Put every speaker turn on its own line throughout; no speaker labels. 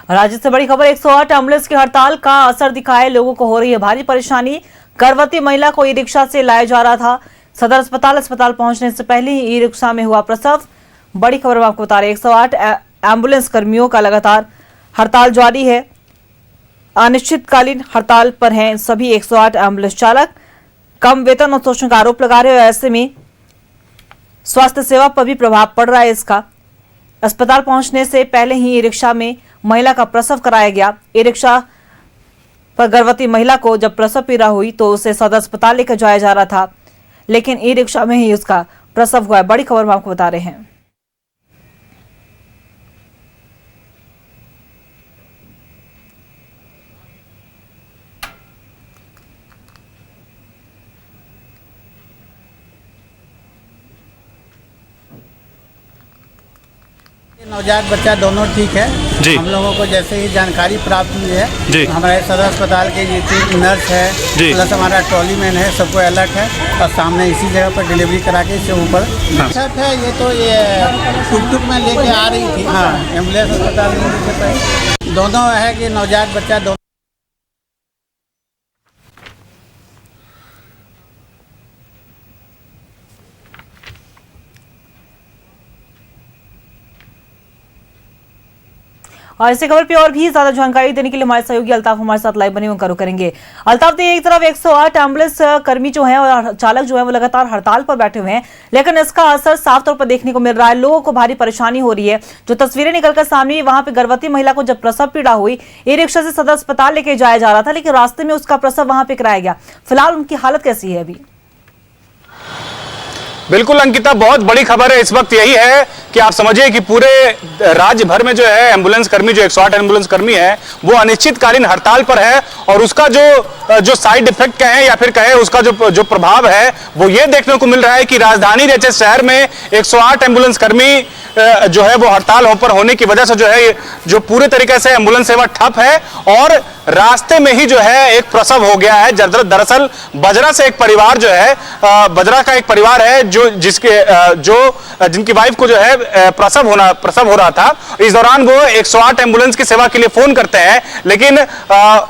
राज्य से बड़ी खबर 108 एम्बुलेंस की हड़ताल का असर दिखा है। लोगों को हो रही है भारी परेशानी। गर्भवती महिला को ई रिक्शा से लाया जा रहा था। सदर अस्पताल पहुंचने से पहले ही ई रिक्शा में हुआ प्रसव। बड़ी खबर हम आपको बता रहे 108 एम्बुलेंस कर्मियों का लगातार हड़ताल जारी है। अनिश्चितकालीन हड़ताल पर हैं सभी 108 एम्बुलेंस चालक। कम वेतन और शोषण का आरोप लगा रहे हैं। ऐसे में स्वास्थ्य सेवा पर भी प्रभाव पड़ रहा है इसका। अस्पताल पहुंचने से पहले ही ई रिक्शा में महिला का प्रसव कराया गया। ई रिक्शा पर गर्भवती महिला को जब प्रसव पीड़ा हुई तो उसे सदर अस्पताल लेकर जाया जा रहा था, लेकिन ई रिक्शा में ही उसका प्रसव हुआ। बड़ी खबर हम आपको बता रहे हैं।
नवजात बच्चा दोनों ठीक है
जी।
हम लोगों को जैसे ही जानकारी प्राप्त हुई है
जी।
हमारे सदर अस्पताल के जितनी नर्स है
जी।
प्लस हमारा ट्रॉली मैन है, सबको अलर्ट है और सामने इसी जगह पर डिलीवरी करा के इससे ऊपर छत है। ये तो ये टुक में लेके आ रही थी। हाँ, एम्बुलेंस अस्पताल दोनों है कि नवजात बच्चा दोनों।
और इसी खबर पे और भी ज्यादा जानकारी देने के लिए हमारे सहयोगी अल्ताफ हमारे साथ लाइव बने हुए करो करेंगे। अल्ताफ, तो एक तरफ 108 एम्बुलेंस कर्मी जो हैं और चालक जो हैं वो लगातार हड़ताल पर बैठे हुए हैं, लेकिन इसका असर साफ तौर पर देखने को मिल रहा है। लोगों को भारी परेशानी हो रही है। जो तस्वीरें निकलकर सामने, वहां पे गर्भवती महिला को जब प्रसव पीड़ा हुई, ई रिक्शा से सदर अस्पताल लेके जाया जा रहा था, लेकिन रास्ते में उसका प्रसव वहां पे कराया गया। फिलहाल उनकी हालत कैसी है अभी?
बिल्कुल अंकिता, बहुत बड़ी खबर है इस वक्त यही है कि आप समझिए कि पूरे राज्य भर में जो है एम्बुलेंस कर्मी, जो 108 एम्बुलेंस कर्मी है, वो अनिश्चितकालीन हड़ताल पर है। और उसका जो साइड इफेक्ट कहें या फिर कहें उसका जो प्रभाव है वो ये देखने को मिल रहा है कि राजधानी जैसे शहर में 108 एम्बुलेंस कर्मी जो है वो हड़ताल पर होने की वजह से जो है जो पूरे तरीके से एम्बुलेंस सेवा ठप है। और रास्ते में ही जो है एक प्रसव हो गया है। दरअसल बजरा से एक परिवार जो है, बजरा का एक परिवार है जिनकी वाइफ को जो है प्रसव हो रहा था। इस दौरान वो 108 एम्बुलेंस की सेवा के लिए फोन करते हैं, लेकिन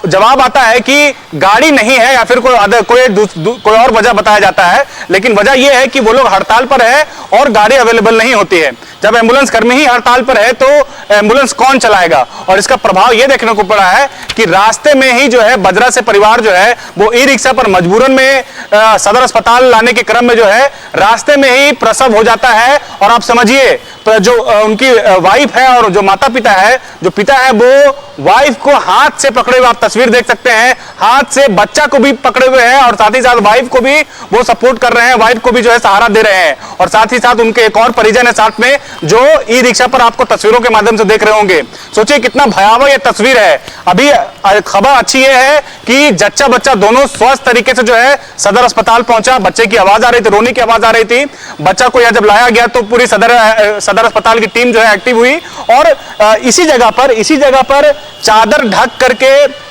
जवाब आता है कि गाड़ी नहीं है या फिर कोई और वजह बताया जाता है। लेकिन वजह यह है कि वो लोग हड़ताल पर है और गाड़ी अवेलेबल नहीं होती है। जब एम्बुलेंस कर्मी ही हड़ताल पर है तो एम्बुलेंस कौन चलाएगा? और इसका प्रभाव यह देखने को पड़ा है कि रास्ते में ही जो है बजरा से परिवार जो है वो ई रिक्शा पर मजबूरन में सदर अस्पताल लाने के क्रम में जो है रास्ते में ही प्रसव हो जाता है। और आप समझिए जो उनकी वाइफ है और जो माता पिता है, जो पिता है वो वाइफ को हाथ से पकड़े हुए, आप तस्वीर देख सकते हैं, हाथ से बच्चा को भी पकड़े हुए हैं और साथ ही साथ वाइफ को भी वो सपोर्ट कर रहे हैं, वाइफ को भी जो है सहारा दे रहे हैं। और साथ ही साथ उनके एक और परिजन है साथ में, जो ई रिक्शा पर आपको तस्वीरों के माध्यम से देख रहे होंगे। सोचिए कितना भयावह ये तस्वीर है। अभी खबर अच्छी ये है कि जच्चा बच्चा दोनों स्वस्थ तरीके से जो है सदर अस्पताल पहुंचा। बच्चे की आवाज आ रही थी, रोने की आवाज आ रही थी। बच्चा को यहां जब लाया गया तो पूरी सदर अस्पताल की टीम जो है एक्टिव हुई और इसी जगह पर चादर ढक करके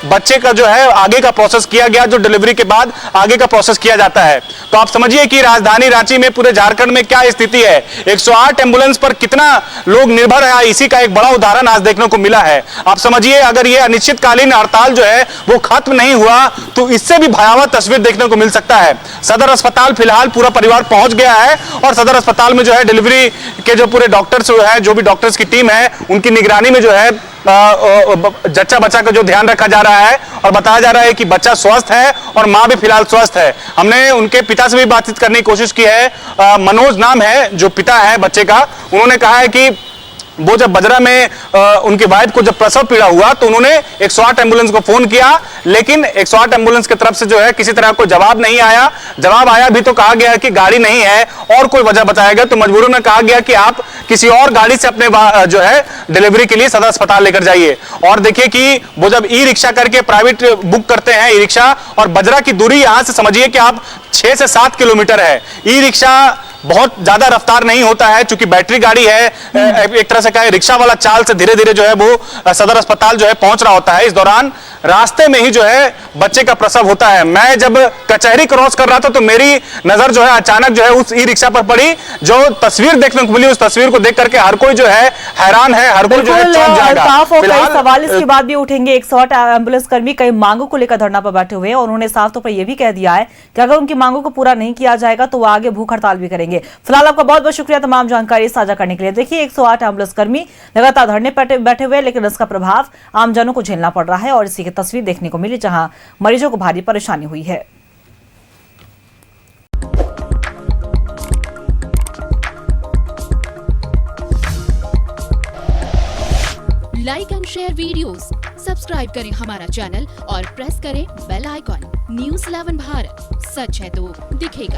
बच्चे का जो है आगे का प्रोसेस किया गया, जो डिलीवरी के बाद आगे का प्रोसेस किया जाता है। तो आप समझिए कि राजधानी रांची में, पूरे झारखंड में क्या स्थिति है। 108 एम्बुलेंस पर कितना लोग निर्भर है, इसी का एक बड़ा उदाहरण आज देखने को मिला है। आप समझिए अगर ये अनिश्चितकालीन हड़ताल जो है वो खत्म नहीं हुआ तो इससे भी भयावह तस्वीर देखने को मिल सकता है। सदर अस्पताल फिलहाल पूरा परिवार पहुंच गया है और सदर अस्पताल में जो है डिलीवरी के जो पूरे डॉक्टर्स है, जो भी डॉक्टर्स की टीम है, उनकी निगरानी में जो है जच्चा बच्चा का जो ध्यान रखा जा रहा है। और बताया जा रहा है कि बच्चा स्वस्थ है और मां भी फिलहाल स्वस्थ है। हमने उनके पिता से भी बातचीत करने की कोशिश की है। मनोज नाम है जो पिता है बच्चे का। उन्होंने कहा है कि वो जब बजरा में उनकी वाइफ को जब प्रसव पीड़ा हुआ तो उन्होंने 108 एम्बुलेंस को फोन किया, लेकिन 108 एम्बुलेंस की तरफ से जो है किसी तरह कोई जवाब नहीं आया। जवाब आया भी तो कहा गया कि गाड़ी नहीं है और कोई वजह बताया गया, तो मजबूरन में कहा गया कि आप किसी और गाड़ी से अपने जो है डिलीवरी के लिए सदर अस्पताल लेकर जाइए। और देखिए कि वो जब ई रिक्शा करके प्राइवेट बुक करते हैं ई रिक्शा, और बजरा की दूरी यहां से समझिए कि आप 6 से 7 किलोमीटर है। ई रिक्शा बहुत ज्यादा रफ्तार नहीं होता है, चूंकि बैटरी गाड़ी है, एक तरह से कहे रिक्शा वाला चाल से धीरे धीरे जो है वो सदर अस्पताल जो है पहुंच रहा होता है। इस दौरान रास्ते में ही जो है बच्चे का प्रसव होता है। मैं जब कचहरी क्रॉस कर रहा था तो मेरी नजर जो है अचानक जो है उस ई रिक्शा पर पड़ी। जो तस्वीर देखने को मिली, उस तस्वीर को देख करके हर कोई जो है हैरान है, हर कोई जो है चौंक जाएगा।
साफ और कई
फिलहाल
सवाल इसके बाद भी उठेंगे। 108 एम्बुलेंस कर्मी कई मांगों को लेकर धरना पर बैठे हुए हैं और उन्होंने साफ तौर पर यह भी कह दिया है कि अगर उनकी मांगों को पूरा नहीं किया जाएगा तो वो आगे भूख हड़ताल भी करेंगे। फिलहाल आपका बहुत बहुत शुक्रिया तमाम जानकारी साझा करने के लिए। देखिए 108 एम्बुलेंस कर्मी लगातार धरने पर बैठे हुए, लेकिन इसका प्रभाव आमजनों को झेलना पड़ रहा है और इसी की तस्वीर देखने को मिली जहां मरीजों को भारी परेशानी हुई है।
Like and share videos, subscribe करें हमारा चैनल और प्रेस करें बेल आइकॉन। न्यूज़ 11 भारत, सच है तो दिखेगा।